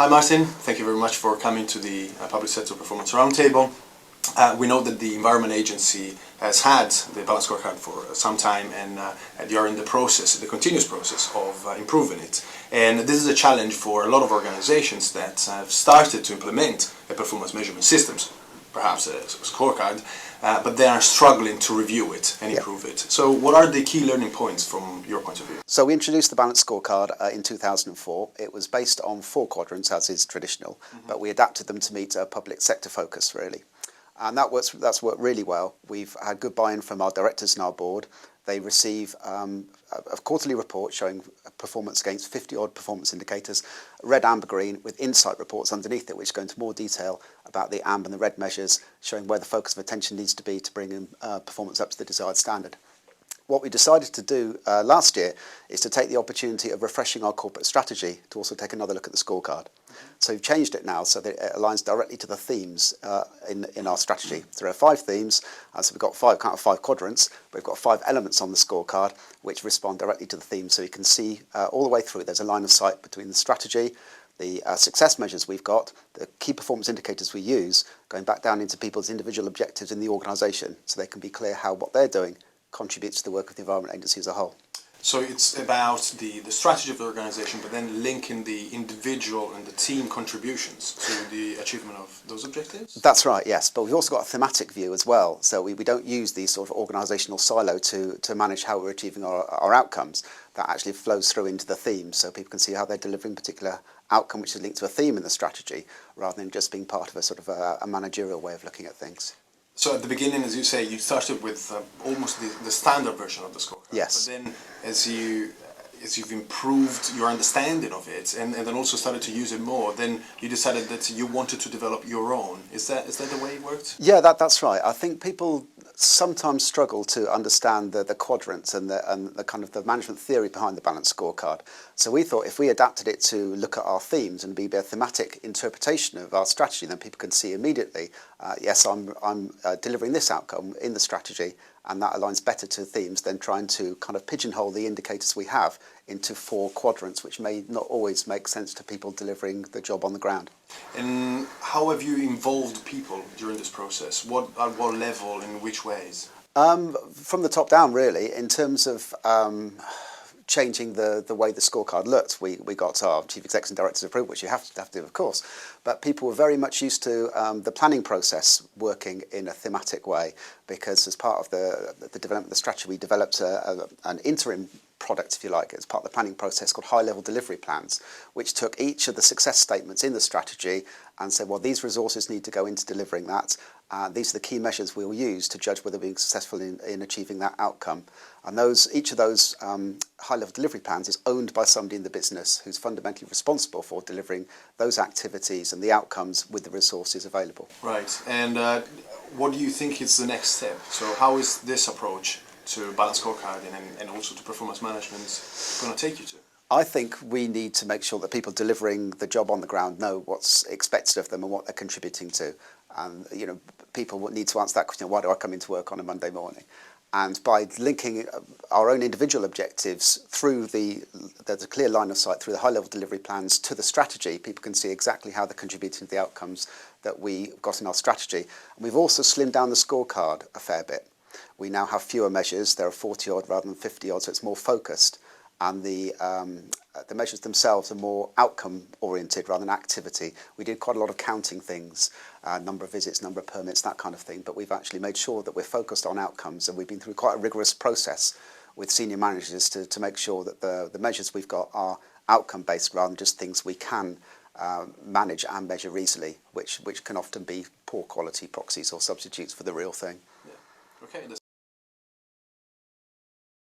Hi Martin, thank you very much for coming to the Public Sector Performance Roundtable. We know that the Environment Agency has had the Balanced Scorecard for some time, and you are in the process, the continuous process of improving it. And this is a challenge for a lot of organizations that have started to implement a performance measurement systems, perhaps a scorecard, but they are struggling to review it and improve it. So what are the key learning points from your point of view? So we introduced the Balanced Scorecard in 2004. It was based on 4 quadrants, as is traditional, but we adapted them to meet a public sector focus, really. And that's worked really well. We've had good buy-in from our directors and our board. They receive a quarterly report showing performance against 50-odd performance indicators, red, amber, green, with insight reports underneath it, which go into more detail about the amber and the red measures, showing where the focus of attention needs to be to bring in performance up to the desired standard. What we decided to do last year is to take the opportunity of refreshing our corporate strategy to also take another look at the scorecard. So we've changed it now so that it aligns directly to the themes in our strategy. There are 5 themes, so we've got 5 quadrants. We've got 5 elements on the scorecard which respond directly to the theme, so you can see all the way through. There's a line of sight between the strategy, the success measures we've got, the key performance indicators we use, going back down into people's individual objectives in the organisation, so they can be clear how what they're doing contributes to the work of the Environment Agency as a whole. So it's about the strategy of the organisation, but then linking the individual and the team contributions to the achievement of those objectives? That's right, yes. But we've also got a thematic view as well. So we don't use these sort of organisational silo to manage how we're achieving our outcomes. That actually flows through into the theme, so people can see how they're delivering a particular outcome which is linked to a theme in the strategy, rather than just being part of a sort of a managerial way of looking at things. So at the beginning, as you say, you started with almost the standard version of the scorecard. Yes. But then as you've improved your understanding of it and then also started to use it more, then you decided that you wanted to develop your own. Is that the way it worked? Yeah, that's right. I think people sometimes struggle to understand the quadrants and the kind of the management theory behind the Balanced Scorecard. So we thought if we adapted it to look at our themes and be a thematic interpretation of our strategy, then people can see immediately, yes, I'm delivering this outcome in the strategy, and that aligns better to themes than trying to kind of pigeonhole the indicators we have into 4 quadrants, which may not always make sense to people delivering the job on the ground. And how have you involved people during this process? At what level, in which ways? From the top down, really, in terms of changing the way the scorecard looked. We got our chief execs and directors approved, which you have to do, of course. But people were very much used to the planning process working in a thematic way, because as part of the development of the strategy, we developed an interim product, if you like, as part of the planning process called Highlevel delivery plans, which took each of the success statements in the strategy and said, well, these resources need to go into delivering that. These are the key measures we'll use to judge whether we're being successful in achieving that outcome. And each of those high-level delivery plans is owned by somebody in the business who's fundamentally responsible for delivering those activities and the outcomes with the resources available. Right. And what do you think is the next step? So how is this approach to Balanced Scorecard and also to performance management going to take you to? I think we need to make sure that people delivering the job on the ground know what's expected of them and what they're contributing to. And people need to answer that question: why do I come into work on a Monday morning? And by linking our own individual objectives through there's a clear line of sight through the high-level delivery plans to the strategy, people can see exactly how they're contributing to the outcomes that we got in our strategy. And we've also slimmed down the scorecard a fair bit. We now have fewer measures. There are 40-odd rather than 50-odd, so it's more focused. And the measures themselves are more outcome-oriented rather than activity. We did quite a lot of counting things, number of visits, number of permits, that kind of thing, but we've actually made sure that we're focused on outcomes, and we've been through quite a rigorous process with senior managers to make sure that the measures we've got are outcome-based rather than just things we can manage and measure easily, which can often be poor quality proxies or substitutes for the real thing. Yeah. Okay.